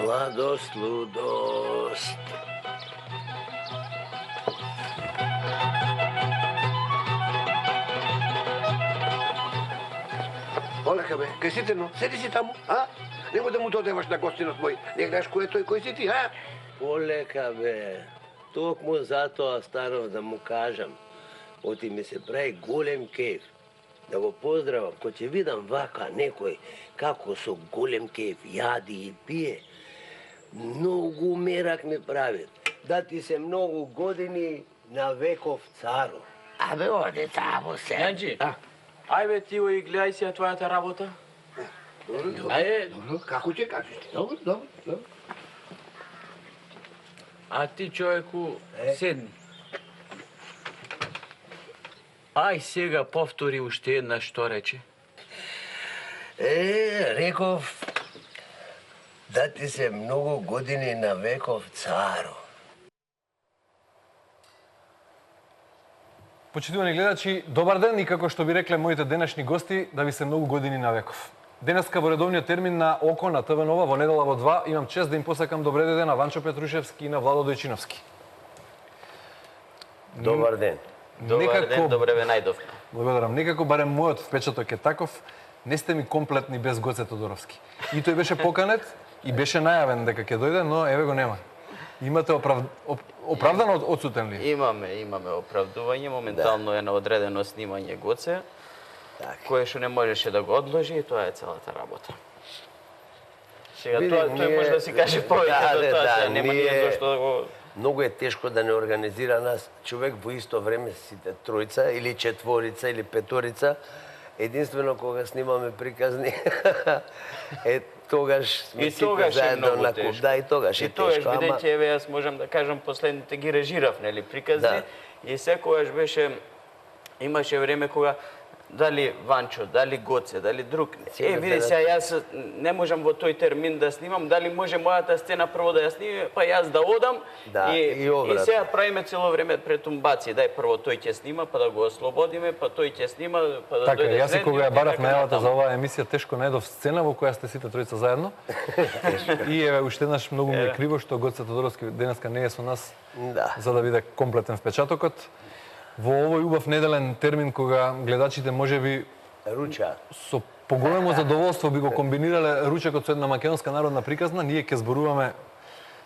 Mladost, ludost. Олега, бе, кај си ти, но? Седи си таму, а? Немој да му додеваш на гостинот мој. Не знаеш кој е тој, кој си ти, а? Полека, бе. Токму затоа старов да му кажам. Оти ми се прави голем кеф. Да го поздравам, ко ќе видам вака некој како со голем кеф јади и пие. Многу мерак ми прави. Да ти се многу години на веков царо. Абе, оде таму се. Јанџи, ај бе ти и гледај си твојата работа. Добро, како ќе кажеш ти? Добро. А ти, човеку, седни. Ај сега повтори уште една што рече. Реков да ти се многу години на веков царо. Почитувани гледачи, добар ден и како што би рекле моите денешни гости, да ви се многу години на веков. Денеска во редовниот термин на ОКО на ТВ Нова во недела во 2 имам чест да им посакам добре ден на Ванчо Петрушевски и на Владо Дојчиновски. Добар ден. Добар ден, добре ве најдовме. Благодарам. Некако барем мојот впечаток е таков, не сте ми комплетни без Гоце Тодоровски. И тој беше поканет и беше најавен дека ќе дојде, но еве го нема. Имате оправдано одсутен ли? Имаме оправдување. Моментално е на одредено снимање Гоце, кое што не можеше да го одложи и тоа е целата работа. Сега тој може да си каже повеќе до тоа, нема ние зашто да го... Многу е тешко да не организира нас човек во исто време сите тројца или четворица или петорица. Единствено кога снимаме приказни тогаш сме сите заедно на куп. Да, и тогаш е тешко. И тогаш, бидејќи еве јас можам да кажам последните ги режирав, нели, приказни, и секогаш беше, имаше време кога дали Ванчо, дали Гоце, дали друг. Види се, јас не можам во тој термин да снимам, дали може мојата сцена прво да ја снимам, па јас да одам и сега правиме цело време претумбаци. Дај прво тој ќе снима, па да го ослободиме, па тој ќе снима, па да така, дојде јас и кога ја барав најавата за оваа емисија, тешко најдов сцена во која сте сите тројца заедно. И еве уште еднаш многу ми е криво што Гоце Тодоровски денеска не е со нас за да биде комплетен впечатокот. Во овој убав неделен термин кога гледачите можеби со поголемо задоволство би го комбинирале ручекот со една македонска народна приказна, ние ќе зборуваме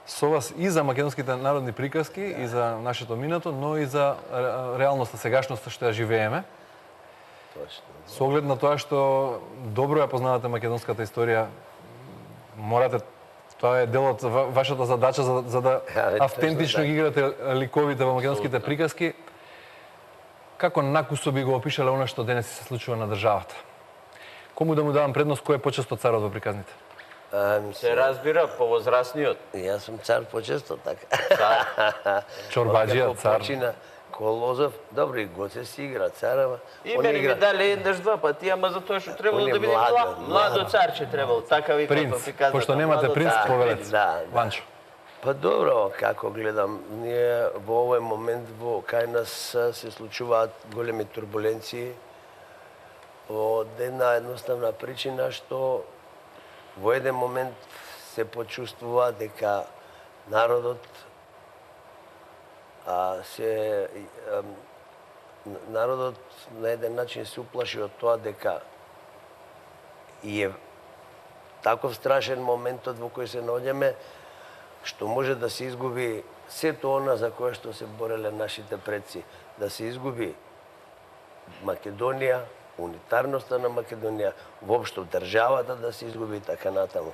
со вас и за македонските народни приказки и за нашето минато, но и за реалноста, сегашноста што ја живееме. Со оглед на тоа што добро ја познавате македонската историја, морате, тоа е дел од вашата задача за да автентично ги играте ликовите во македонските приказки. Како накусо би го опишале она што денес се случува на државата? Кому да му давам предност, кој е почесто царот во приказните? Се разбира, повозрасниот. Јас сум цар почесто, така. Чорбаџија, цар. Колозов, добро и Гоце си игра царава. И мене ми дали еднаш два пати, ама за тоа што требало да видим младо царче требало. Така ви принц, пошто немате принц, повелец. Ванчо. Па добро, како гледам, ние во овој момент кај нас се случуваат големи турбуленции од една едноставна причина што во еден момент се почувствува дека народот на еден начин се уплаши од тоа дека е таков страшен моментот во кој се наоѓаме што може да се изгуби сето она за кое што се бореле нашите предци, да се изгуби Македонија, унитарноста на Македонија, воопшто државата да се изгуби така натаму.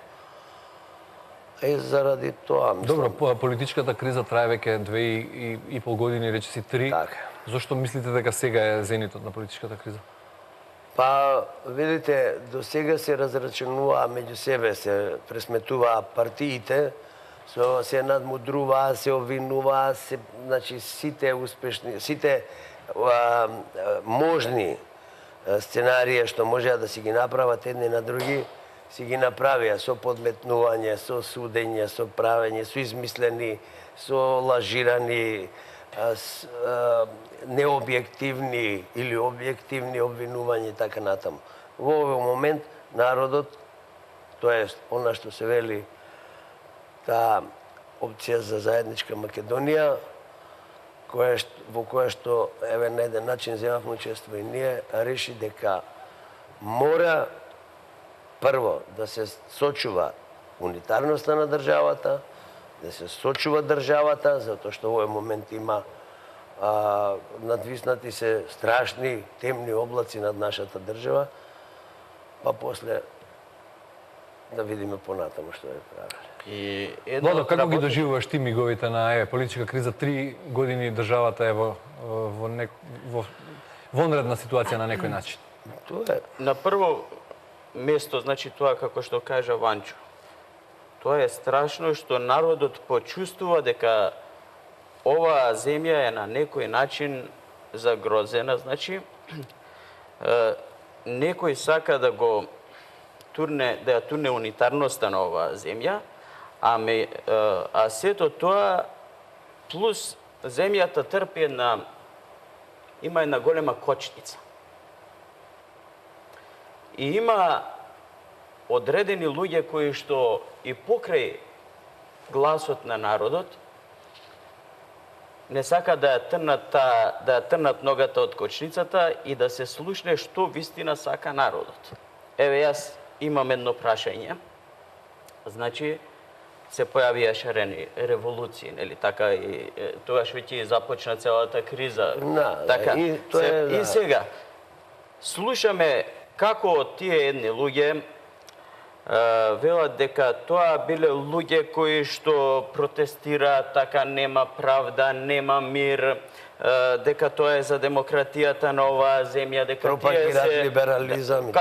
Заради тоа, мислам... Добро, политичката криза трае веќе 2,5 години, речиси 3. Така. Зошто мислите дека сега е зенитот на политичката криза? Па, видите, до сега се разрачунуваа меѓу себе, се пресметуваа партиите, се надмудруваа, се обвинуваа, значи сите успешни, сите можни сценарии што можеа да си ги направат едни на други, си ги направија со подметнување, со судење, со правење, со измислени, со лажирани, необјективни или објективни обвинувања и така натаму. Во овој момент народот, тоа е она што се вели таа опција за заедничка Македонија, во која што, еве, на еден начин земавме учество и ние, реши дека мора прво да се сочува унитарноста на државата, да се сочува државата, затоа што во овој момент има надвиснати се страшни темни облаци над нашата држава, па после да видиме понатаму што е правило. Владо, како ги доживуваш ти миговите на политичка криза? 3 години државата е во вонредна ситуација на некој начин. Тоа е. На прво место, значи тоа како што кажа Ванчо. Тоа е страшно што народот почувствува дека оваа земја е на некој начин загрозена, значи некој сака да го турне, да ја турне унитарноста на оваа земја, а сето тоа плюс земјата трпи има една голема кочница. И има одредени луѓе кои што и покрај гласот на народот не сака да ја трнат ногата од кочницата и да се слушне што вистина сака народот. Еве, јас имам едно прашање. Значи, се појавија шарени револуции, нели така, и тогаш веќе започна целата криза. Така. И сега слушаме како тие едни луѓе велат дека тоа биле луѓе кои што протестираат, така нема правда, нема мир, дека тоа е за демократијата на оваа земја, дека пропагираат либерализам.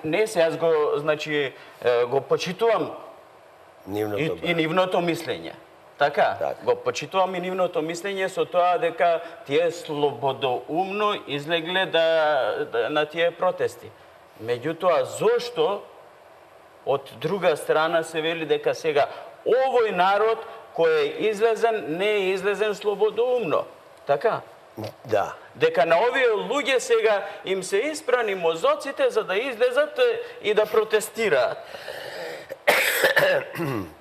Не, се јас го, значи, го почитувам и нивното мислење. Така, го почитувам и нивното мислење со тоа дека тие слободоумно излегле на тие протести. Меѓутоа, зошто од друга страна се вели дека сега овој народ кој е излезен, не е излезен слободоумно? Така? Да. Дека на овие луѓе сега им се испрани мозоците за да излезат и да протестираат.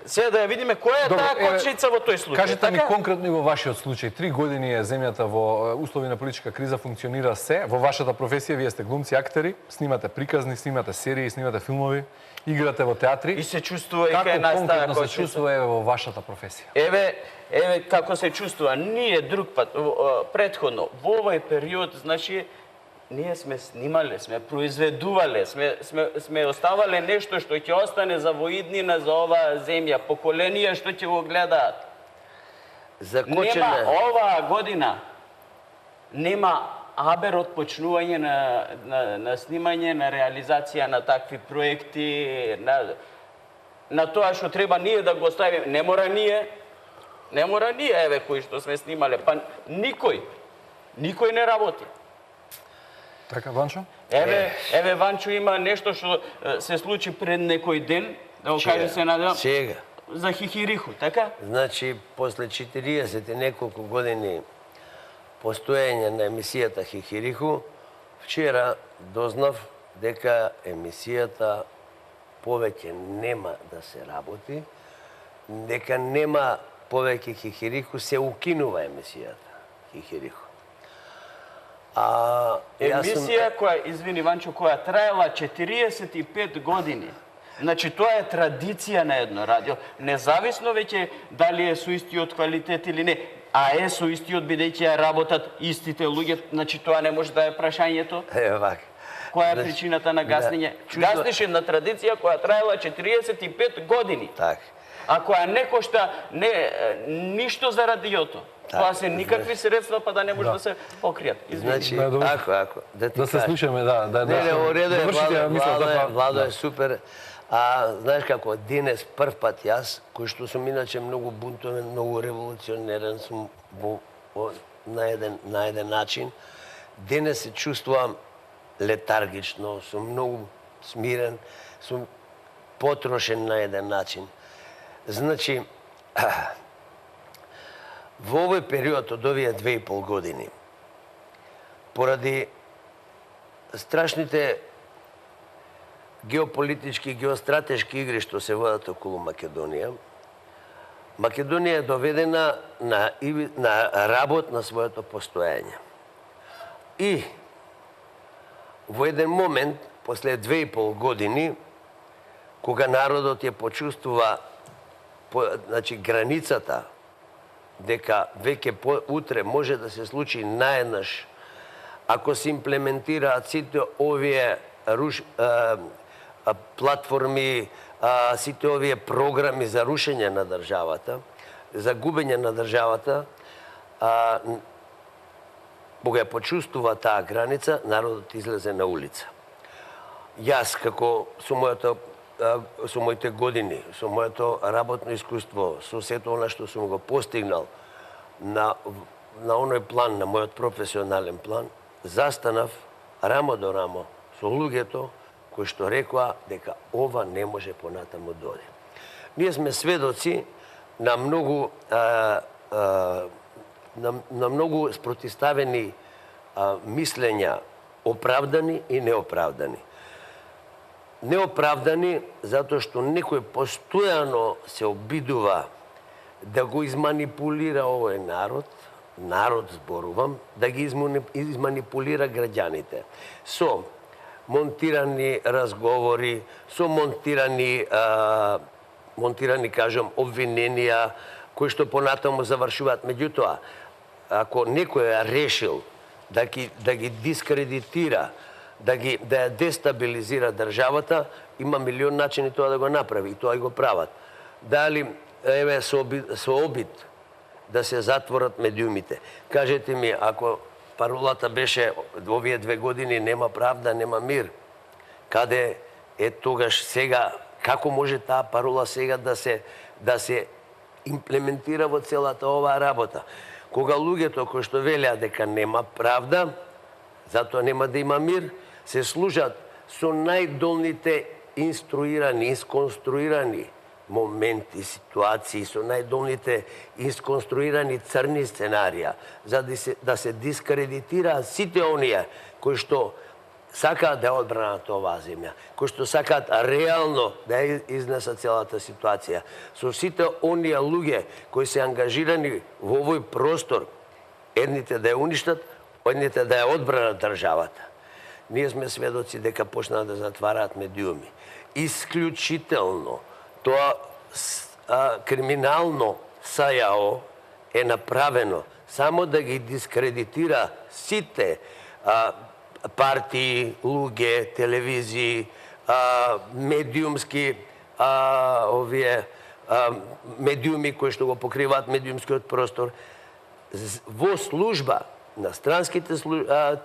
Сега да ја видиме која е таа кочница во тој случај. Кажете ми конкретно и во вашиот случај. 3 години е земјата во услови на политичка криза, функционира се. Во вашата професија вие сте глумци, актери, снимате приказни, снимате серии, снимате филмови, играте во театри. И се чувствува и кај нас таа кочница. Како конкретно се чувствува во вашата професија? Еве како се чувствува. Ние друг пат, претходно, во овој период, значи, ние сме снимале, сме произведувале, сме оставале нешто што ќе остане за воиднина за оваа земја, поколенија што ќе го гледаат. Нема оваа година, нема абер од почнување на снимање, на реализација на такви проекти, на тоа што треба ние да го оставиме. Не мора ние, еве, кои што сме снимале, па никој не работи. Така, Ванчо? Еве, Ванчо има нешто што се случи пред некој ден, да го каже се надевам. Сега. За Хихириху, така? Значи, после 40 и неколку години постоење на емисијата Хихириху, вчера дознав дека емисијата повеќе нема да се работи, дека нема повеќе Хихириху, се укинува емисијата Хихириху. Емисија која, извини Ванчо, која траела 45 години. Значи, тоа е традиција на едно радио. Независно веќе дали е со истиот квалитет или не, а е со истиот бидејќи ја работат истите луѓе, значи тоа не може да е прашањето. Вака. Која е причината на гаснење? Гаснеше на традиција која траела 45 години. Така. А која не кошта ништо за радиото. Тоа се никакви средства, па да не може да се покријат. Значи, ако, да се слушаме, да. Не, уреду е, Владо е супер. Знаеш како, денес прв пат јас, кој што сум иначе многу бунтовен, многу револуционерен сум на еден начин, денес се чувствувам летаргично, сум многу смирен, сум потрошен на еден начин. Значи, во овој период од овие 2,5 години, поради страшните геополитички, геостратешки игри што се водат околу Македонија, Македонија е доведена на работ на своето постоење. И во еден момент, после 2,5 години, кога народот ја почувствува значи, границата, дека веќе утре може да се случи наеднаш, ако се имплементираат сите овие платформи, сите овие програми за рушење на државата, за губење на државата, кога ја почувствува таа граница, народот излезе на улица. Јас, како со моите години, со моето работно искуство, со сето она што сум го постигнал на оној план, на мојот професионален план, застанав рамо до рамо со луѓето кои што рекоа дека ова не може понатаму дојде. Ние сме сведоци на многу на многу спротивставени мислења, оправдани и неоправдани. Неоправдани затоа што некој постојано се обидува да го изманипулира овој народ зборувам, да ги изманипулира граѓаните со монтирани разговори, со монтирани кажам обвиненија кои што понатаму завршуваат. Меѓутоа, ако некој е решил да ги дискредитира, да ја дестабилизира државата, има милион начини тоа да го направи и тоа и го прават. Дали еве со обид да се затворат медиумите. Кажете ми, ако паролата беше овие 2 години нема правда, нема мир, каде е тогаш сега, како може таа парола сега да се имплементира во целата оваа работа? Кога луѓето кои што велеа дека нема правда, затоа нема да има мир, се служат со најдолните инструирани, исконструирани моменти, ситуации, со најдолните исконструирани црни сценарија, за да се дискредитираат сите оние кои што сакаат да одбранат оваа земја, кои што сакаат реално да изнесат целата ситуација, со сите оние луѓе кои се ангажирани во овој простор, едните да ја уништат, едните да ја одбранат државата. Ние сме сведоци дека почнаа да затвараат медиуми. Исклучително тоа криминално сајао е направено само да ги дискредитира сите партии, луѓе, телевизии, медиумски медиуми кои што го покриваат медиумскиот простор во служба на странските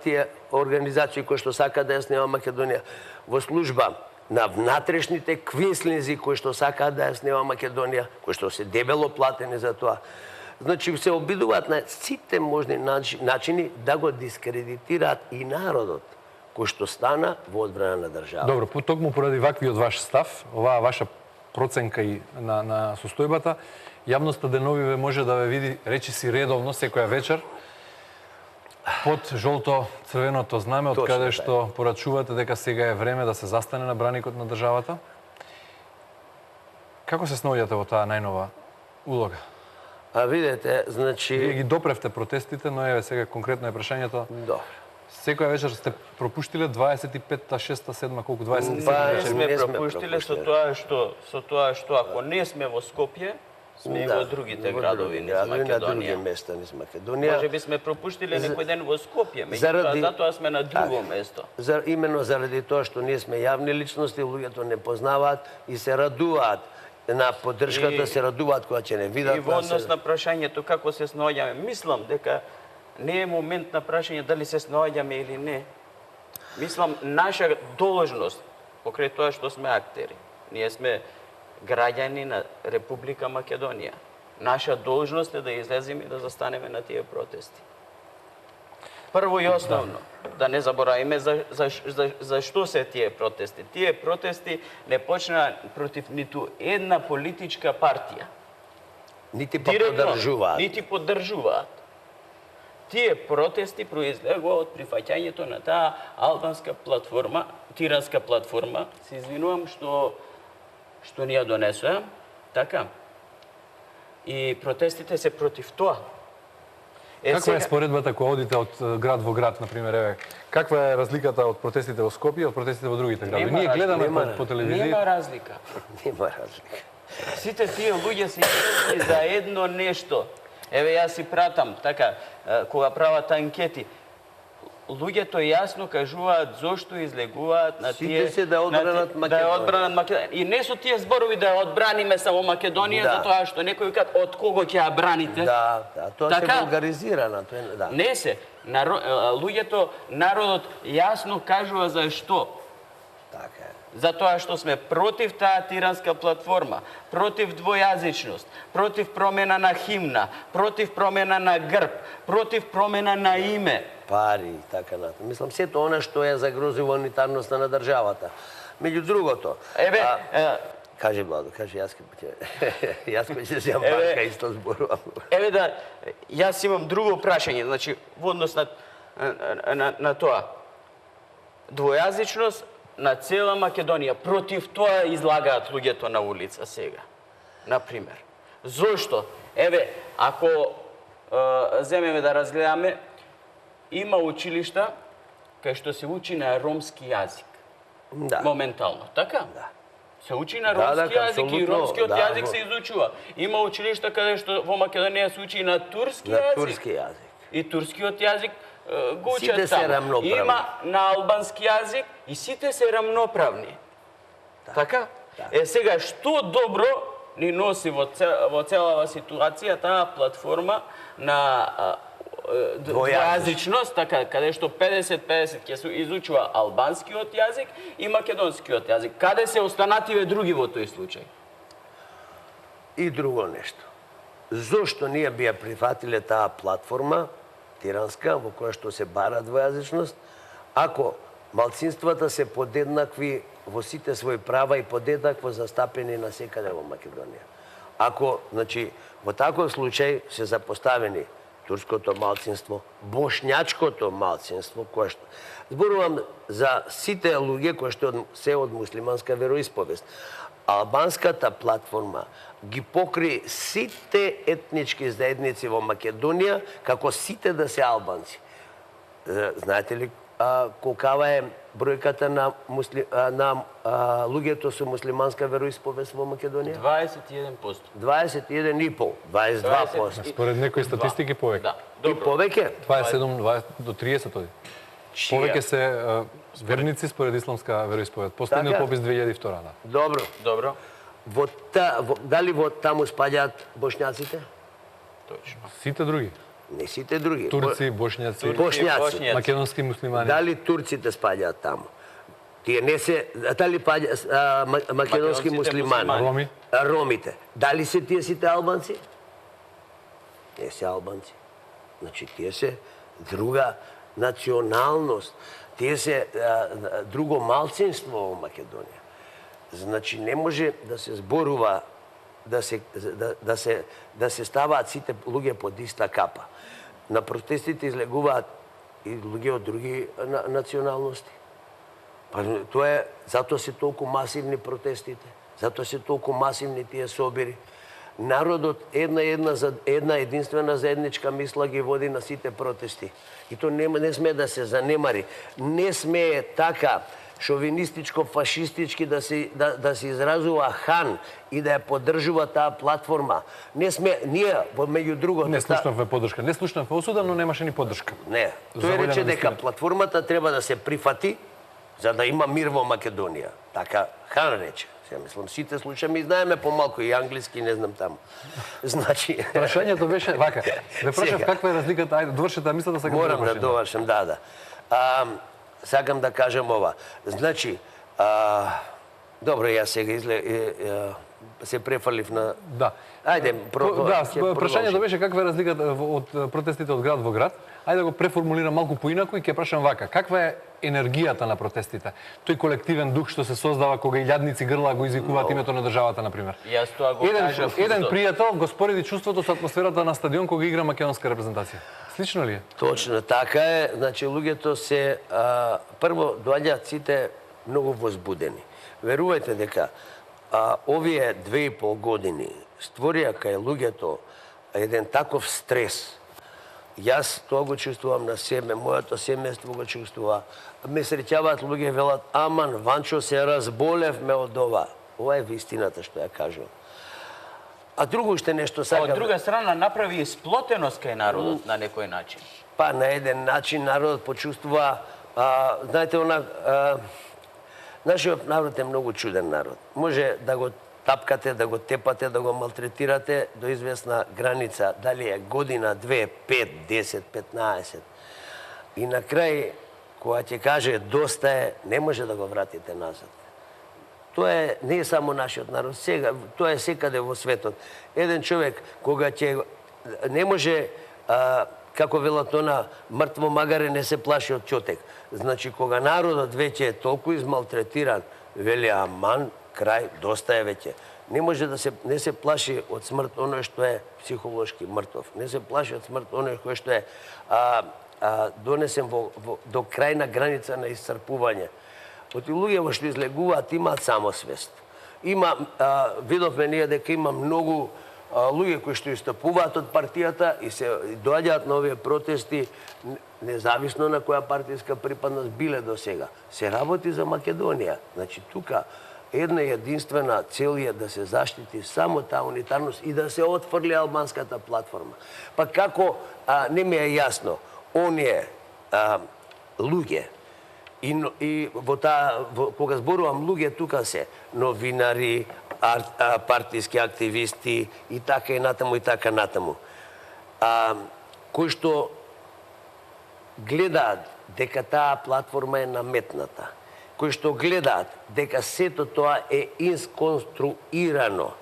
тие организации кои што сакаат да ја снема Македонија, во служба на внатрешните квинслинзи кои што сакаат да ја снема Македонија, кои што се дебело платени за тоа. Значи се обидуваат на сите можни начини да го дискредитираат и народот кој што стана во одбрана на држава. Добро, токму поради ваквиот ваш став, оваа ваша проценка и на состојбата, јавноста деновиве може да ве види речиси редовно секоја вечер под жолто-црвеното знаме, од каде што порачувате дека сега е време да се застане на браникот на државата. Како се снаоѓате во таа најнова улога? Видете, значи... Вие ги допревте протестите, но еве сега конкретно е прашањето. Добро. Секоја вечер сте пропуштиле 25-та, 6-та, 7-та, колку 27 вечер? Не сме пропуштиле со тоа што ако не сме во Скопје, сме и во другите градови низ Македонија. На други места низ Македонија. Може би сме пропуштиле некој ден во Скопје, меѓутоа затоа сме на друго место. Именно заради тоа што ние сме јавни личности, луѓето не познаваат и се радуваат на поддршката, се радуваат кога ќе не видат. И во однос на прашањето како се снаоѓаме, мислам дека не е момент на прашање дали се снаоѓаме или не. Мислам, наша должност, покрај тоа што сме актери, ние сме граѓани на Република Македонија. Наша должност е да излеземе и да застанеме на тие протести. Прво и основно, да не заборавиме за што се тие протести. Тие протести не почнаа против ниту една политичка партија. Нити поддржуваат. Нити поддржуваат. Тие протести произлегува од прифаќањето на таа албанска платформа, тиранска платформа. Се извинувам што ни ја донесоа, така. и протестите се против тоа. Каква е споредбата кога одите од град во град, например, еве? Каква е разликата од протестите во Скопје и од протестите во другите градови? Ние гледаме по телевизија. Нема разлика. Нема разлика. Сите тие луѓе се излезли за едно нешто. Еве јас си пратам така кога прават анкети. Луѓето јасно кажуваат зошто излегуваат на тие се да одбранат Македонија. Да ја одбранат Македонија. И не со тие зборови да ја одбраниме само Македонија, затоа што некои кажат од кого ќе ја браните. Да, тоа така, се вулгаризирано, тоа е, да. Не се. Луѓето, народот јасно кажува за што. Така е. Затоа што сме против таа тиранска платформа, против двојазичност, против промена на химна, против промена на грб, против промена на име. Пари и така натаму. Мислам, сето она што е загрозува унитарноста на државата. Меѓу другото... Еве... Кажи, Владо, кажи, јас ќе се сеам барка исто зборувам. Еве да, јас имам друго прашање, значи, во однос на тоа. Двојазичност на цела Македонија. Против тоа излагаат луѓето на улица сега. Например. Зошто? Еве, ако земеме да разгледаме, има училишта кај што се учи на ромски јазик. Да. Моментално, така? Да. Се учи на ромски јазик и ромскиот јазик се изучува. Има училишта каде што во Македонија се учи на турски јазик. На турски јазик. И турскиот јазик го учат сите се рамноправни. Има на албански јазик и сите се рамноправни. Така? Сега, што добро ни носи во целава ситуација таа платформа на двојазичност, така, каде што 50-50 ќе се изучува албанскиот јазик и македонскиот јазик. Каде се останативе други во тој случај? И друго нешто. Зошто ние би ја прифатиле таа платформа тиранска во која што се бара двојазичност, ако малцинствата се подеднакви во сите своји права и подеднакво застапени на секаде во Македонија. Ако, значи, во таков случај се запоставени турското малцинство, бошњачкото малцинство, кое што... Зборувам за сите луѓе кои што се од муслиманска вероисповест. Албанската платформа ги покри сите етнички заедници во Македонија, како сите да се албанци. Знаете ли колкава е бројката на луѓето со муслиманска вероисповест во Македонија? 21%. 21,5%, 22%. Според некои статистики повеќе. Да, И повеќе? 27 до 30 оди. Повеќе се верници според исламска вероисповед. Последниот попис 2002, да. Добро. Добро. Дали во таму спаѓаат бошњаците? Точно. Сите други. Не сите други. Турци, бошњаци, Бошњаци. македонски муслимани. Дали турците спаѓаат таму? Тие не се... Дали македонски муслимани? Роми? Ромите. Дали се тие сите албанци? Не се албанци. Значи, тие се друга националност. Тие се друго малцинство во Македонија. Значи, не може да се зборува да се ставаат сите луѓе под иста капа. На протестите излегуваат и луѓе од други националности. Па тоа е, затоа се толку масивни протестите, затоа се толку масивни тие собири. Народот една единствена заедничка мисла ги води на сите протести. И тоа не сме да се занемари. Не сме така шовинистичко, фашистички да се изразува хан и да ја поддржува таа платформа. Не сме, ние, меѓу другото... Не слушнавме поддршка. Не слушнавме осуда, но немаше ни поддршка. Не. Тој рече дека платформата треба да се прифати за да има мир во Македонија. Така хан рече. Се мислам, сите слушаме и знаеме помалку и англиски, не знам таму. Значи... Прашањето беше вака. Ве прашав каква е разликата, ајде, довршете мислата, сакам Морам да довршам, да. Сакам да кажам ова. Значи, добро, јас сега се префалив на... Да. Ајде, прашањето беше каква е разликата од протестите од град во град. Ајде да го преформулирам малку поинаку и ќе прашам вака. Каква е енергијата на протестите? Тој колективен дух што се создава кога илјадници грла го извикуваат името на државата, например. Јас тоа го кажав. Еден пријател го спореди чувството со атмосферата на стадион кога игра македонска репрезентација. Слично ли е? Точно, така е. Значи, луѓето се... Прво, доаѓаат сите многу возбудени. Верувајте дека овие 2,5 години створија кај луѓето еден таков стрес. Јас тоа го чувствувам на себе, моето семејство го чувствува. Ме среќаваат луѓе, велат, аман, Ванчо, се разболевме од ова. Ова е вистината што ја кажувам. А друго што нешто сакам... Од друга страна направи и сплотеност кај народот на некој начин. Па на еден начин народот почувствува, знаете, нашиот народ е многу чуден народ. Може да го тапкате, да го тепате, да го малтретирате до известна граница, дали е година, 2, 5, 10, 15. И на крај, кога ќе каже доста е, не може да го вратите назад. Тоа не е само нашиот народ, сега, тоа е секаде во светот. Еден човек, кога ќе не може, како велат она, мртво магаре не се плаши од ќотек. Значи, кога народот веќе е толку измалтретиран, вели, аман, крај, доста е веќе. Не може да не се плаши од смрт оној што е психолошки мртов. Не се плаши од смрт оној кој што е донесен до крајна граница на исцрпување. Оти луѓе што излегуваат имаат самосвест. Видовме ние дека има многу луѓе кои што истапуваат од партијата и се доаѓаат на овие протести, независно на која партијска припадност биле до сега. Се работи за Македонија. Значи, тука една единствена цел е да се заштити само таа унитарност и да се отфрли албанската платформа. Па како, не ми е јасно, оние луѓе, и кога зборувам луѓе, тука се новинари, партијски активисти и така и натаму, кои што гледаат дека таа платформа е наметната, кои што гледаат дека сето тоа е инсконструирано.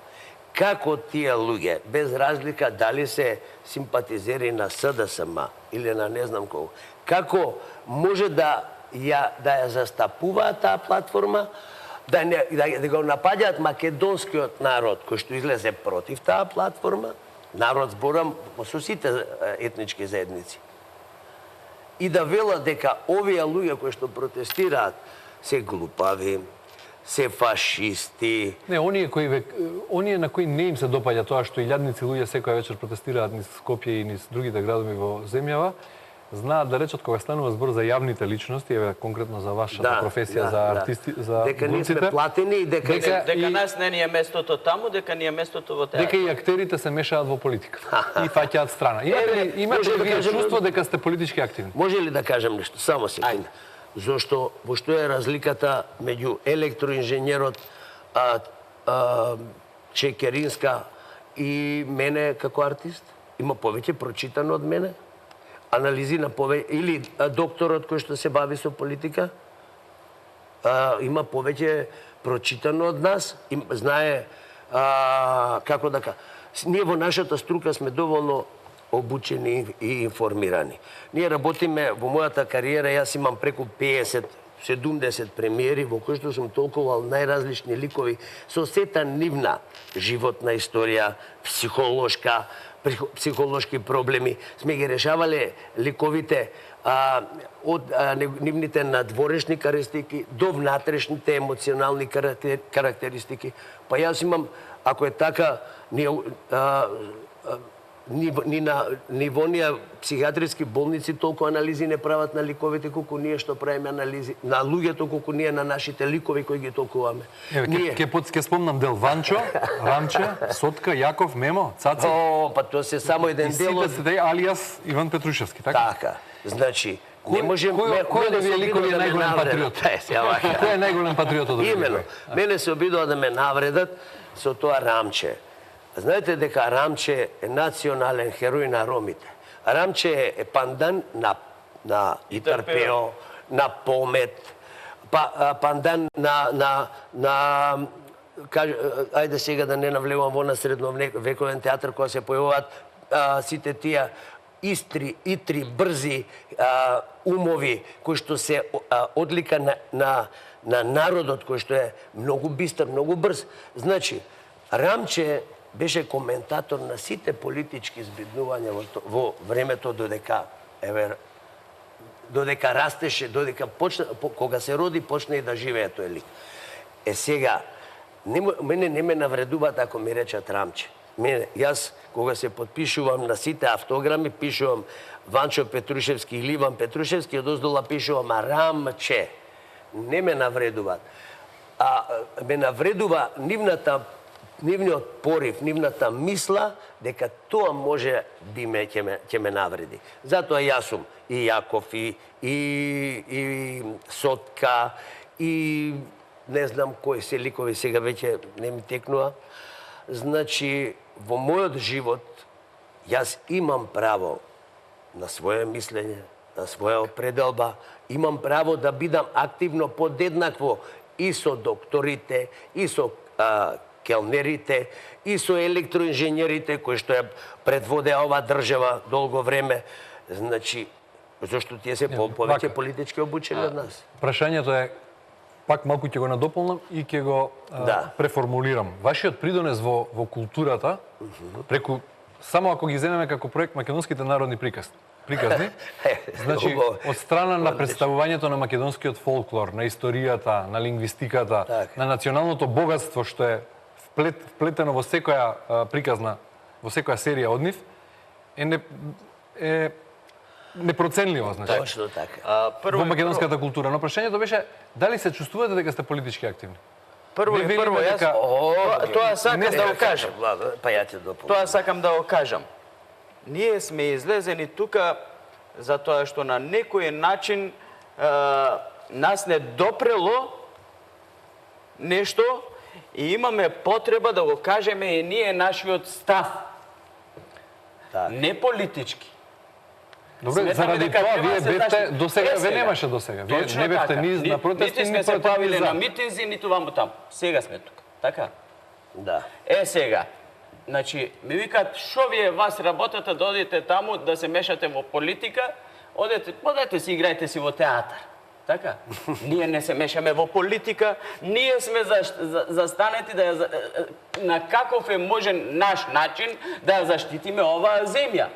Како тие луѓе, без разлика дали се симпатизери на СДСМ или на не знам кого, како може да ја застапуваат таа платформа, да го напаѓаат македонскиот народ кој што излезе против таа платформа, народ зборам со сите етнички заедници, и да велат дека овие луѓе кои што протестираат се глупави, се фашисти. Не, оние на кои не им се допаѓа тоа што илјадници луѓе секоја вечер протестираат низ Скопје и низ другите градови во земјава, знаат да речат кога станува збор за јавните личности, еве конкретно за вашата професија, за артисти, за дека ние сме платени и дека нас не ни е местото таму, дека ни е местото во театар. Дека и актерите се мешаат во политиката и фаќаат страна. Имате ли вие чувство дека сте политички активни? Може ли да кажам нешто? Само секунда. Зошто, во што е разликата меѓу електроинженерот Чекеринска и мене како артист? Има повеќе прочитано од мене? Анализи на повеќе, или докторот кој што се бави со политика, има повеќе прочитано од нас, знае како да кажа. Ние во нашата струка сме доволно обучени и информирани. Ние работиме во мојата кариера, јас имам преку 50-70 премиери во кои што сум толкувал најразлични ликови со сета нивна животна историја, психолошки проблеми. Сме ги решавале ликовите од нивните надворешни карактеристики до внатрешните емоционални карактеристики. Па јас имам, ако е така, ни на нивонија психијатриски болници толку анализи не прават на ликовите колку ние што правиме анализи на луѓето колку ние на нашите ликови кои ги толкуваме. Еве ќе спомнам дел Ванчо, Рамче, Сотка, Јаков, Мемо, Цаци. Па тоа се само еден дел од алијас Иван Петрушевски, така? Така. Значи, не можем кој од овие ликови е најголем патриот? Кој е најголем патриот од овие? Имено. Мене се обидува да ме навредат со тоа Рамче. Знаете дека Рамче е национален херој на ромите. Рамче е пандан на Итарпео, на Помет, пандан на ајде сега да не навлевам во на средновековен театар кога се појавуваат сите тие итри брзи умови кои што се одлика на народот кој што е многу бистар, многу брз. Значи, Рамче беше коментатор на сите политички збиднувања во времето додека растеше, додека кога се роди почна и да живее тој лик. Сега Мене не ме навредуваат ако ми речат Рамче. Јас, кога се подпишувам на сите автограми, пишувам Ванчо Петрушевски или Иван Петрушевски, одоздола пишувам Рамче. Не ме навредуваат. А ме навредува нивниот порив, нивната мисла, дека тоа може ќе ме навреди. Затоа јас сум и Јаков, и Сотка, и не знам кои се ликови сега веќе не ми текнува. Значи, во мојот живот, јас имам право на своје мислење, на своја определба, имам право да бидам активно подеднакво и со докторите, и со келнерите, и со електроинженерите кои што ја предводеа оваа држава долго време. Значи, зашто тие се повеќе политички обучени од нас. Прашањето е, пак малку ќе го надополнам и ќе го преформулирам. Вашиот придонес во културата, преку, само ако ги земеме како проект Македонските народни приказни, значи, од страна на представувањето на македонскиот фолклор, на историјата, на лингвистиката, на националното богатство што е вплетено во секоја приказна, во секоја серија од нив, е непроценливо, значи. Точно така. Во македонската култура. Но прашањето беше, дали се чувствувате дека сте политички активни? Прво, јас тоа сакам да го кажам. Па ја те дополнам. Тоа сакам да го кажам. Ние сме излезени тука затоа што на некој начин нас не допрело нешто и имаме потреба да го кажеме и ние нашиот став. Не политички. Добре, заради тоа вие бевте досега, ве немаше досега. Вие не бевте ни на протести, нити сме се правиле на митинзи, ниту ваму таму. Сега сме тука. Така? Да. Сега. Значи, ми викаат, шо вие вас работата да одите таму, да се мешате во политика, одете си, играјте си во театар. Така? Ние не се мешаме во политика, ние сме застанети на каков е можен наш начин да ја заштитиме оваа земја.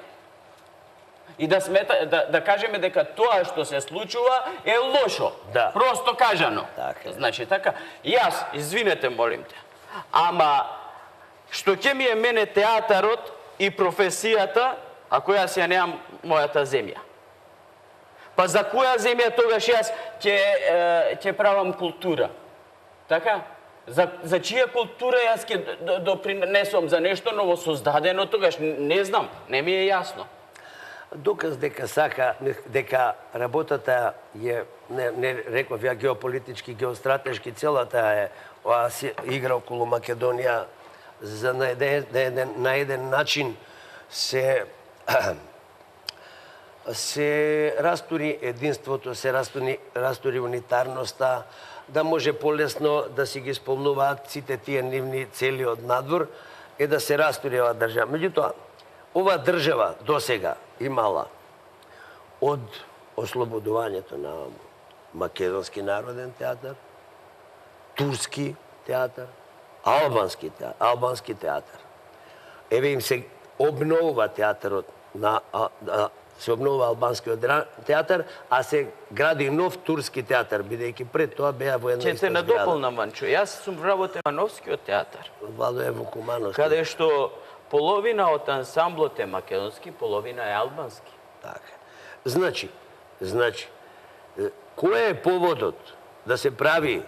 И да кажеме дека тоа што се случува е лошо. Да. Просто кажано. Така. Значи, така. Јас, извинете, молим те, ама што ќе ми е мене театарот и професијата, ако јас ја немам мојата земја? Па за која земја тогаш јас ќе правам култура? Така? За чија култура јас ќе допринесам за нешто новосоздадено тогаш? Не знам, не ми е јасно. Доказ дека работата е, не реков ја геополитички, геостратешки, целата е игра околу Македонија за на еден начин се растури единството, се растури унитарноста, да може полесно да си ги исполнуваат сите тие нивни цели од надвор и да се растури оваа држава. Меѓутоа, оваа држава досега имала од ослободувањето на Македонски народен театар, турски театар, албански театар. Еве им се обновува театарот се обновува албанскиот театар, а се гради нов турски театар, бидејќи пред тоа беа во една иста зграда. Ќе те надополнам, Ванчо. Јас сум вработен во Кумановскиот театар. Владо е во Кумановски. Каде што половина од ансамблот е македонски, половина е албански. Така. Значи, кој е поводот да се прави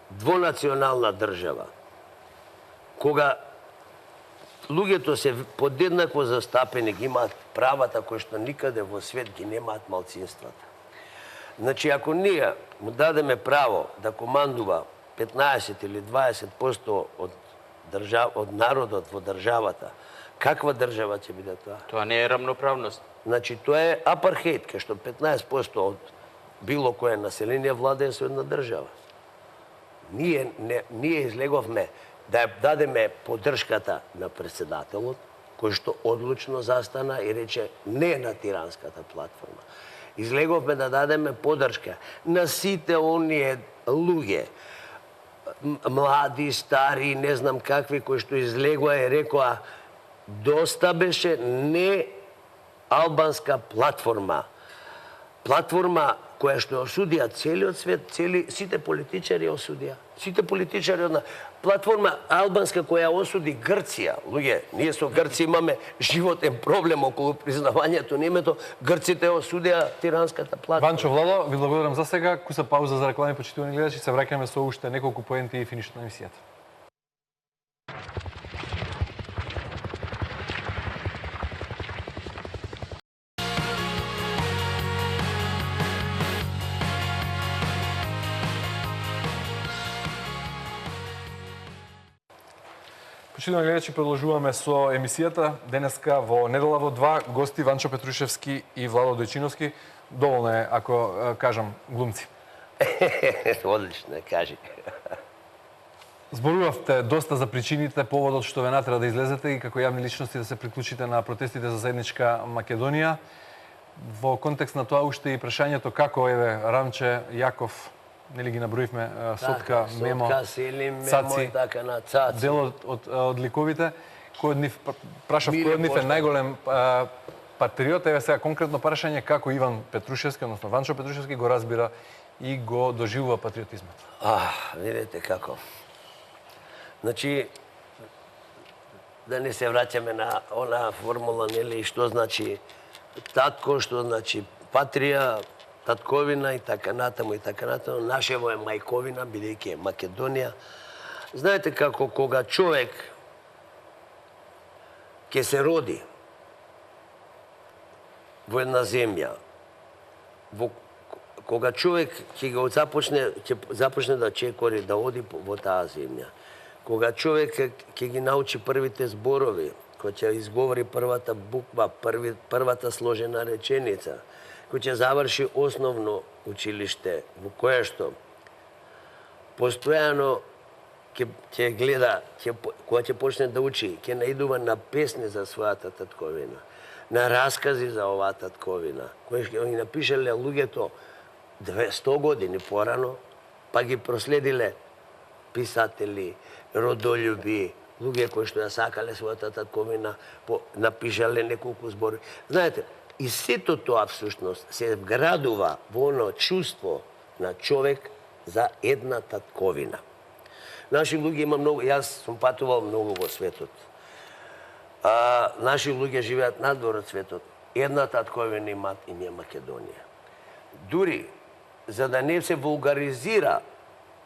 двонационална држава, кога луѓето се подеднакво застапени, ги имаат правата кои што никаде во свет ги немаат малцинствата. Значи, ако ние му дадеме право да командува 15 или 20% од народот во државата, каква држава ќе биде тоа? Тоа не е равноправност. Значи, тоа е апархеид, кај што 15% од било кое население владее со една држава. Ние излеговме да дадеме поддршката на председателот, кој што одлучно застана и рече не на тиранската платформа. Излеговме да дадеме поддршка на сите оние луѓе, млади, стари, не знам какви, кои што излегоа и рекоа доста беше не албанска платформа. Платформа која што осудија целиот свет, сите политичари осудија. Сите политичари од платформа албанска која осуди Грција. Луѓе, ние со Грци имаме животен проблем околу признавањето на името. Грците осудија тиранската платформа. Ванчо, Владо, ви благодарам за сега. Куса пауза за реклами, почитувани гледачи. Се враќаме со уште неколку поенти и финишот на емисијата. Почитувани гледачи, продолжуваме со емисијата. Денеска во недела во 2 гости Ванчо Петрушевски и Владо Дојчиновски. Доволно е, ако кажам, глумци. Одлично, кажи. Зборувавте доста за причините, поводот што ве натера да излезете и како јавни личности да се приклучите на протестите за заедничка Македонија. Во контекст на тоа уште и прашањето како еве Рамче, Јаков, нели ги наброивме, Сотка, Мемо, Цаци, дел од ликовите, кој од нив прашав кој од нив е најголем патриот, еве сега конкретно прашање како Иван Петрушевски, односно Ванчо Петрушевски го разбира и го доживува патриотизмот. Видете како. Значи, да не се враќаме на она формула, нели, што значи татко, што значи патрија, татковина и така натаму. Нашево е мајковина, бидејќи е Македонија. Знаете како кога човек ќе се роди во една земја, кога човек ќе започне да чекори, да оди во таа земја, кога човек ќе ги научи првите зборови, кој ќе изговори првата буква, првата сложена реченица, кој ќе заврши основно училиште, во кое што постојано ќе гледа, кога ќе почне да учи, ќе наидува на песни за својата татковина, на раскази за оваа татковина, кои ќе ги напишале луѓето 200 години порано, па ги проследиле писатели, родолюби, луѓе кои што ја сакале својата татковина, напишале неколку збори. Знаете, и сето тоа всушност се вградува во оно чувство на човек за една татковина. Наши луѓе има многу, јас сум патувал многу во светот. Наши луѓе живеат надвор од светот. Една татковина имаат и ние Македонија. Дури за да не се вулгаризира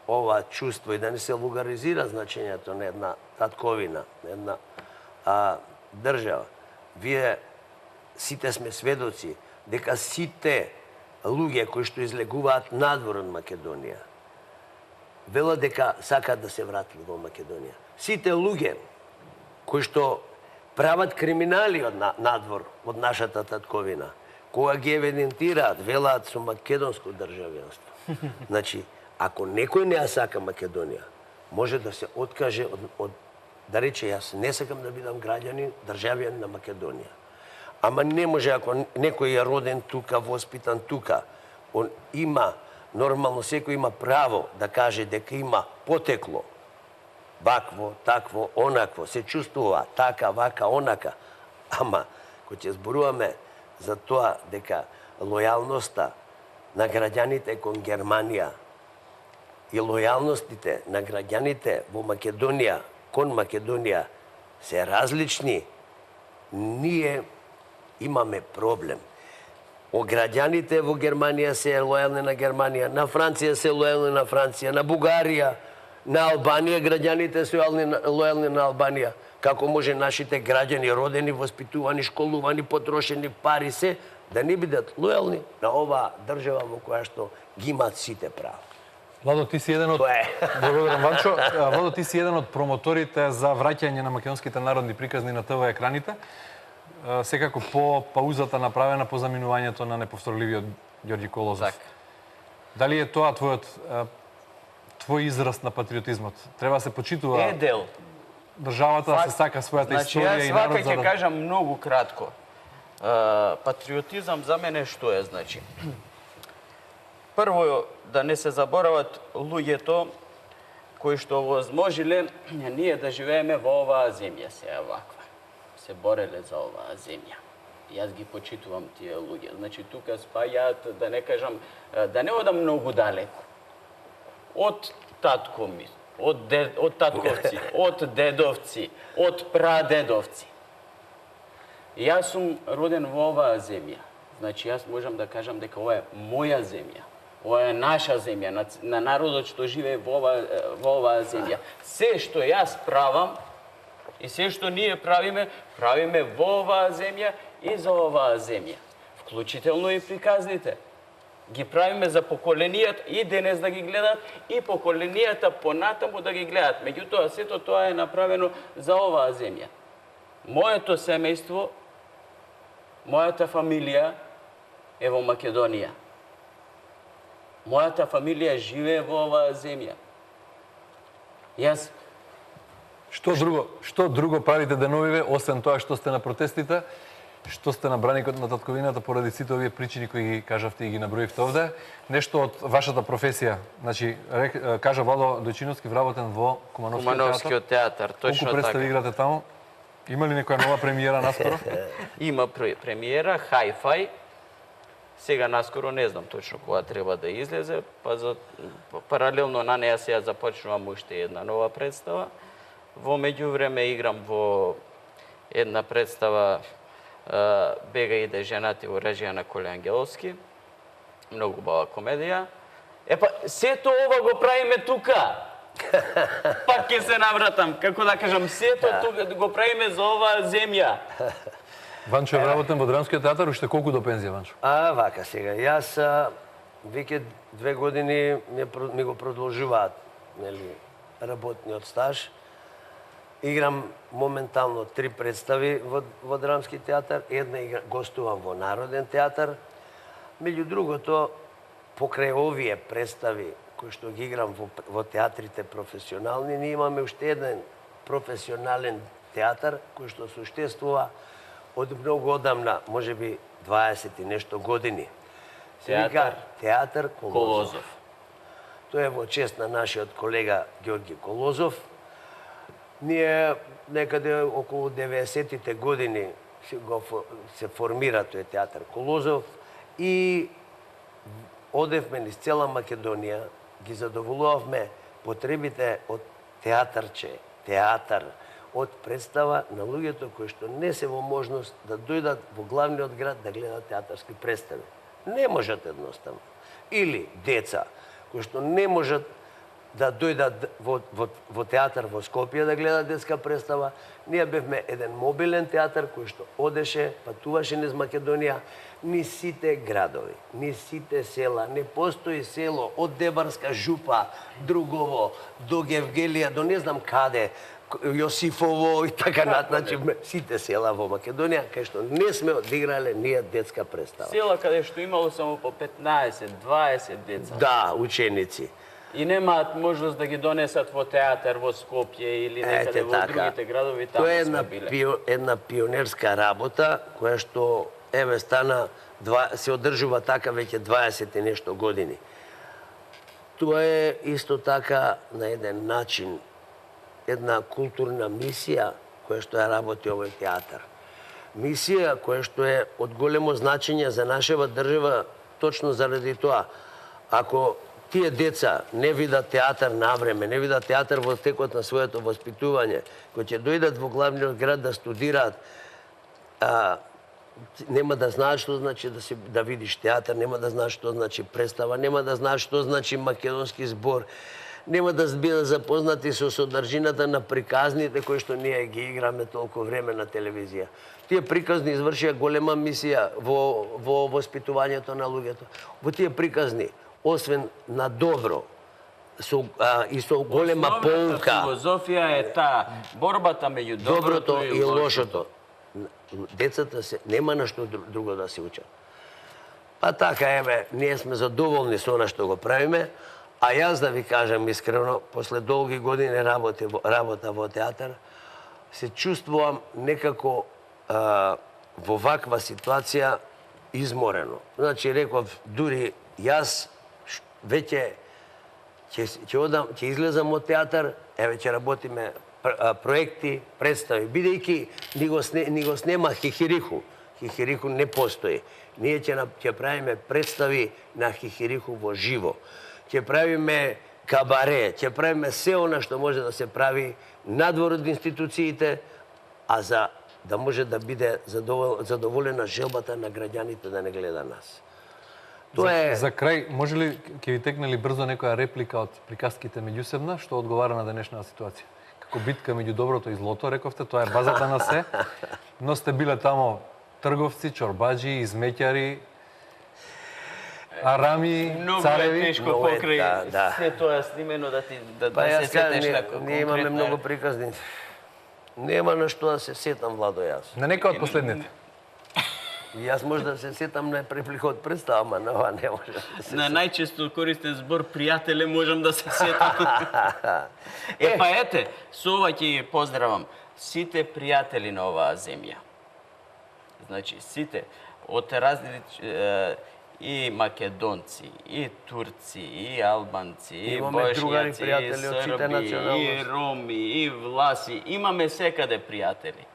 ова чувство и да не се вулгаризира значењето на една татковина, на една држава, вие сите сме сведоци дека сите луѓе кои што излегуваат надвор од Македонија велат дека сакаат да се вратат во Македонија. Сите луѓе кои што прават криминали од надвор од нашата татковина, кога ги евидентираат, велаат со македонско државјанство. Значи, ако некој не ја сака Македонија, може да се откаже од да рече јас не сакам да бидам граѓанин, државјанин на Македонија. Ама не може ако некој е роден тука, воспитан тука, он има нормално секој има право да каже дека има потекло вакво, такво, онакво, се чувствува така, вака, онака. Ама кога ќе зборуваме за тоа дека лојалноста на граѓаните кон Германија и лојалностите на граѓаните во Македонија кон Македонија се различни, ние имаме проблем. Граѓаните во Германија се лојални на Германија, на Франција се лојални на Франција, на Бугарија, на Албанија граѓаните се лојални на Албанија. Како може нашите граѓани, родени, воспитувани, школувани, потрошени пари се, да не бидат лојални на оваа држава во која што ги имаат сите права. Владо, ти си еден од Благодарам, Ванчо. Владо, ти си еден од промоторите за враќање на македонските народни приказни на ТВ екраните. Секако по паузата направена по заминувањето на неповторливиот Ѓорѓи Колозов. Дали е тоа твој израз на патриотизмот? Треба се почитува дел. Државата се сака својата историја и народ. Значи, јас ќе кажам многу кратко. Патриотизам за мене што е, значи? Прво, да не се заборават луѓето кои што возможиле ние да живееме во оваа земја, се ваква. Се бореле за оваа земја. Јас ги почитувам тие луѓе. Значи, тука спајаат, да не кажам, да не одам многу далеко. Од татко ми, од татковци, од дедовци, од прадедовци. Јас сум роден во оваа земја. Значи, јас можам да кажам дека ова е моја земја. Ова е наша земја, на народот што живее во оваа земја. Се што јас правам и се што ние правиме во оваа земја и за оваа земја. Вклучително и приказните. Ги правиме за поколенијата и денес да ги гледаат и поколенијата понатаму да ги гледаат. Меѓутоа, сето тоа е направено за оваа земја. Моето семејство, мојата фамилија е во Македонија. Мојата фамилија живее во оваа земја. Јас Што друго правите деновиве, освен тоа што сте на протестите, што сте на браникот на татковината поради сите овие причини кои ги кажавте и ги наброивте овде? Нешто од вашата професија, значи, кажа Владо Дојчиновски, вработен во Кумановскиот театар, точно така. Колку представи играте таму? Има ли некоја нова премиера наскоро? Има премиера, Hi-Fi. Сега наскоро не знам точно кога треба да излезе, паралелно на неја сега започнувам уште една нова представа. Во меѓувреме играм во една представа Бега иде женати во режија на Коле Ангеловски. Многу убава комедија. Епа, сето ова го правиме тука. Пак ќе се навратам, како да кажам, сето тука го правиме за оваа земја. Ванчо е вработен во Драмскиот театар, уште колку до пензија, Ванчо? Вака сега, јас веќе 2 години ми го продолжуваат, нели, работниот стаж. Играм моментално 3 представи во Драмски театар, една гостувам во Народен театар. Меѓу другото, покрај овие представи кои што ги играм во театрите професионални, ние имаме уште еден професионален театар кој што суштествува од многу одамна, можеби 20 и нешто години. Театар Колозов. Тоа е во чест на нашиот колега Георги Колозов. Ние некаде околу 90-тите години се формира тој театар Колозов и одевме низ цела Македонија, ги задоволувавме потребите од театар, од представа на луѓето кои што не се во можност да дојдат во главниот град да гледат театарски представи. Не можат едноставно. Или деца кои што не можат да дојдат во театар во Скопје да гледат детска представа. Ние бевме еден мобилен театар кој што одеше, патуваше низ Македонија, низ сите градови, низ сите села. Не постои село од Дебарска жупа, Другово, до Гевгелија, до не знам каде, Јосифово и така натаму, сите села во Македонија, кај што не сме одиграле ние детска представа. Села каде што имало само по 15-20 деца. Да, ученици. И немаат можност да ги донесат во театар во Скопје или некаде во другите градови, таму сме биле. Тоа е една пионерска работа која што се одржува така веќе 20 и нешто години. Тоа е исто така на еден начин една културна мисија која што ја работи овој театар. Мисија која што е од големо значење за нашава држава точно заради тоа. Ако тие деца не видат театар навреме, не видат театар во текот на своето воспитување, кои ќе дојдат во главниот град да студираат, нема да знаат што значи да видиш театар, нема да знаат што значи представа, нема да знаат што значи македонски збор, нема да бидат запознати со содржината на приказните кои што ние ги играме толку време на телевизија. Тие приказни извршија голема мисија во воспитувањето на луѓето. Во тие приказни, освен на добро, и со голема поука. Филозофија е таа, борбата меѓу доброто и лошото. Децата нема на што друго да се учат. Па така, еве, ние сме задоволни со она што го правиме, а јас да ви кажам искрено, после долги години работа во театар, се чувствувам некако во ваква ситуација изморено. Значи, реков, дури јас веќе ќе излезам од театар, еве ќе работиме проекти, представи, бидејќи ни го снема Хихириху. Хихирику не постои. Ние ќе правиме представи на Хихирику во живо. Ќе правиме кабаре, ќе правиме се она што може да се прави надвор од институциите, а за да може да биде задоволена желбата на граѓаните да не гледа нас. Тоа е... За крај, може ли ќе ви текне ли брзо некоја реплика од приказките меѓусебна што одговара на денешната ситуација? Како битка меѓу доброто и злото, рековте, тоа е базата на се, но сте биле тамо трговци, чорбаджи, измеќари, арами, цареви. Многу е тешко покрај се тоа снимено да се сетеш на конкретно. Ние имаме многу приказни. Нема на што да се сетам, Владо, јас. На некој од последните. Јас може да се сетам на реплика од представа, ама на ова не може да се На најчесто користен збор пријателе можам да се сетам. Па ете, со ова ќе ги поздравам сите пријатели на оваа земја. Значи, сите, од разни и македонци, и турци, и албанци, и бошњаци, и срби, и роми, и власи. Имаме секаде пријатели.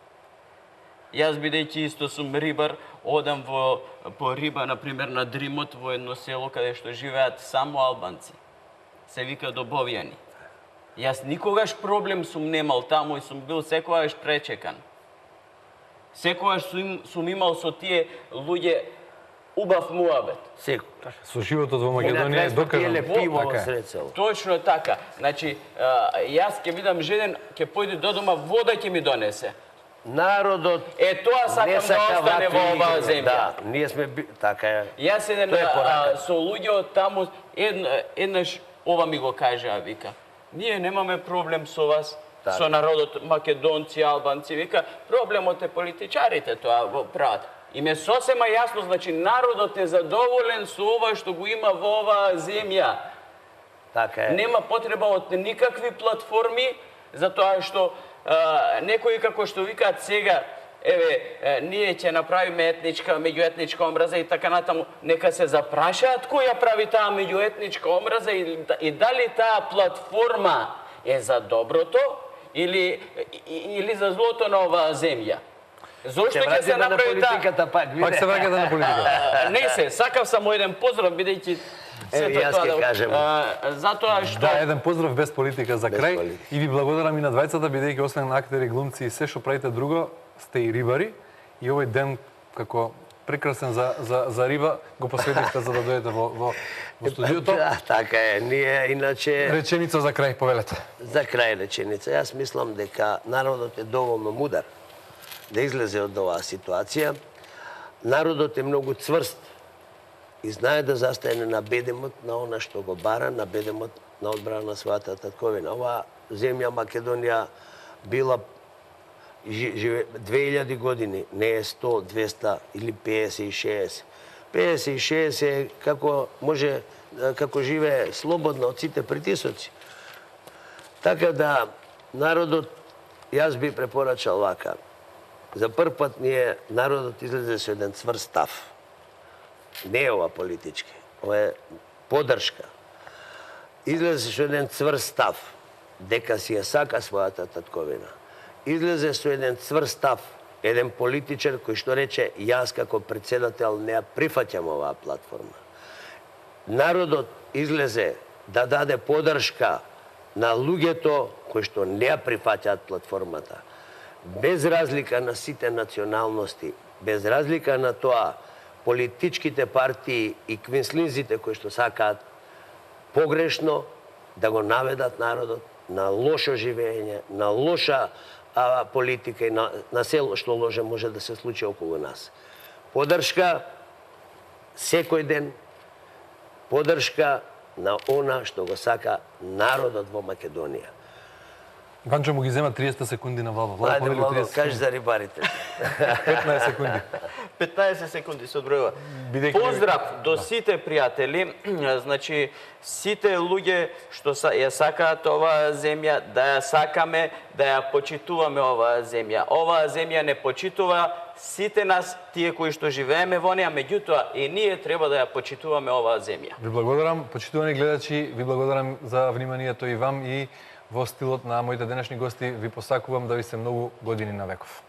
Јас, бидејќи исто сум рибар, одам по риба, например, на Дримот, во едно село каде што живеат само албанци. Се вика Добовјани. Јас никогаш проблем сум немал таму и сум бил секогаш пречекан. Секогаш сум имал со тие луѓе убав муабет. Секогаш. Со животот во Македонија е доказано. Точно така. Значи, јас ќе бидам жеден, ќе појде до дома, вода ќе ми донесе. Народот тоа сакам да остане во оваа земја. Да, ние сме така е. Јас со луѓе од таму еднаш ова ми го кажа, вика. Ние немаме проблем со вас, со народот македонци, албанци, вика. Проблемот е политичарите тоа во прават. Им е сосема јасно, значи народот е задоволен со ова што го има во оваа земја. Така е. Нема потреба од никакви платформи, затоа што некои како што викаат сега, ние ќе направиме етничка, меѓуетничка омраза и така натаму, нека се запрашаат кој ја прави таа меѓуетничка омраза и дали таа платформа е за доброто или за злото на оваа земја. Зошто ќе се направи таа? Пак се враќате на политиката. Не се, сакав само еден поздрав, бидејќи јас ќе кажем. Затоа што... Да, еден поздрав без политика за крај. И ви благодарам и на двајцата, бидејќи освен актери, глумци и се што правите друго, сте и рибари. И овој ден, како прекрасен за риба, го посветивте за да дојдете во студиото. Да, така е. Ние, иначе... Реченица за крај, повелете. За крај реченица. Јас мислам дека народот е доволно мудар да излезе од оваа ситуација. Народот е многу цврст и знае да застане на бедемот на она што го бара, на бедемот на одбрана на својата татковина. Оваа земја Македонија била 2000 години, не е 100, 200 или 50 и 60. 50 и 60 е како живее слободно од сите притисоци. Така да народот, јас би препорачал вака. За прв пат народот излезе со еден цврст став. Не е ова политички, ова е поддршка. Излезе со еден цврст став, дека си ја сака својата татковина. Излезе со еден цврст став, еден политичар кој што рече, јас како председател не ја прифаќам оваа платформа. Народот излезе да даде поддршка на луѓето кои што не ја прифаќаат платформата. Без разлика на сите националности, без разлика на тоа, политичките партии и квинслинзите кои што сакаат погрешно да го наведат народот на лошо живење, на лоша политика и на се што ложе може да се случи околу нас. Поддршка секој ден, поддршка на она што го сака народот во Македонија. Ванчо му ги зема 30 секунди на Владо. Ајде, Владо, кажи за рибарите. 15 секунди. 15 секунди се одбројува. Поздрав до сите пријатели, значи сите луѓе што ја сакаат оваа земја, да ја сакаме, да ја почитуваме оваа земја. Оваа земја не почитува сите нас, тие кои што живееме во неа, меѓутоа и ние треба да ја почитуваме оваа земја. Ви благодарам, почитувани гледачи, ви благодарам за вниманието и вам и во стилот на моите денешни гости ви посакувам да ви се многу години на веков.